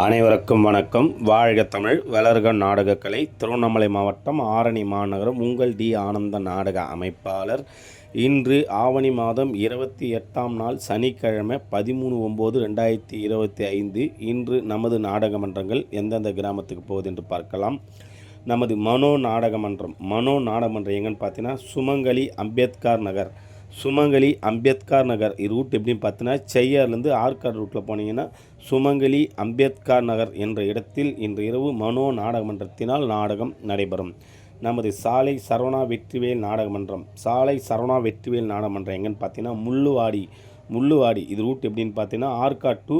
அனைவருக்கும் வணக்கம். வாழ்க தமிழ், வளர்க நாடகக்கலை. திருவண்ணாமலை மாவட்டம் ஆரணி மாநகரம் உங்கள் டி ஆனந்த நாடக அமைப்பாளர். இன்று ஆவணி மாதம் 28ஆம் நாள் சனிக்கிழமை 13/9/2025. இன்று நமது நாடக மன்றங்கள் எந்தெந்த கிராமத்துக்கு போகுது என்று பார்க்கலாம். நமது மனோ நாடகமன்றம் எங்கன்னு பார்த்தீங்கன்னா சுமங்கலி அம்பேத்கர் நகர். சுமங்கலி அம்பேத்கர் நகர் ரூட் எப்படின்னு பார்த்தீங்கன்னா செய்யார்லேருந்து ஆற்காடு ரூட்டில் போனீங்கன்னா சுமங்கலி அம்பேத்கர் நகர் என்ற இடத்தில் இன்று இரவு மனோ நாடகமன்றத்தினால் நாடகம் நடைபெறும். நமது சாலை சரவணா வெற்றிவேல் நாடகமன்றம் எங்கன்னு பார்த்தீங்கன்னா முள்ளுவாடி இது ரூட் எப்படின்னு பார்த்தீங்கன்னா ஆற்காடு டு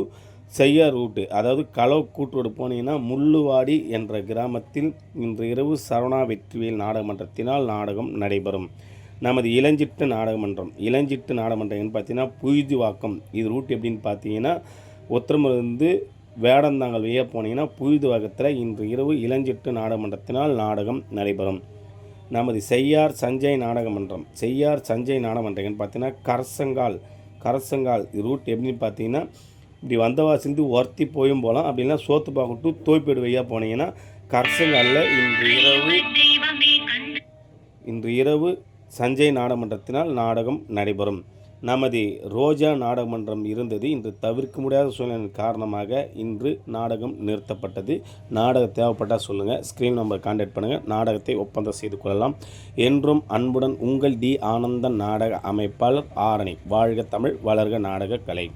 செய்யார் ரூட்டு, அதாவது களவு கூட்டோடு போனீங்கன்னா முள்ளுவாடி என்ற கிராமத்தில் இன்று இரவு சரவணா வெற்றிவேல் நாடகமன்றத்தினால் நாடகம் நடைபெறும். நமது இளஞ்சிட்டு நாடகமன்றம் எங்கன்னு பார்த்தீங்கன்னா புழுதிவாக்கம் இது ரூட் எப்படின்னு பார்த்தீங்கன்னா ஒத்திரமிருந்து வேடந்தாங்கல் வழியாக போனீங்கன்னா புழுதிவாக்கத்தில் இன்று இரவு இளஞ்சிட்டு நாடகமன்றத்தினால் நாடகம் நடைபெறும். நமது செய்யார் சஞ்சய் நாடகமன்றம் எங்கன்னு பார்த்தீங்கன்னா கரசங்கால் இது ரூட் எப்படின்னு பார்த்தீங்கன்னா இப்படி வந்தவாசிலிருந்து ஒர்த்தி போயும் போகலாம், அப்படின்னா சோத்துப்பாக்கம் டு தோய்பேடு வழியாக போனீங்கன்னா கரசங்காலில் இன்று இரவு சஞ்சய் நாடகமன்றத்தினால் நாடகம் நடைபெறும். நமது ரோஜா நாடகமன்றம் இருந்தது, இன்று தவிர்க்க முடியாத சூழ்நிலை காரணமாக இன்று நாடகம் நிறுத்தப்பட்டது. நாடகம் தேவைப்பட்டால் சொல்லுங்கள், ஸ்க்ரீன் நம்பர் கான்டாக்ட் பண்ணுங்கள், நாடகத்தை ஒப்பந்தம் செய்து கொள்ளலாம். என்றும் அன்புடன் உங்கள் டி ஆனந்த நாடக அமைப்பாளர், ஆரணி. வாழ்க தமிழ், வளர்க நாடக கலை.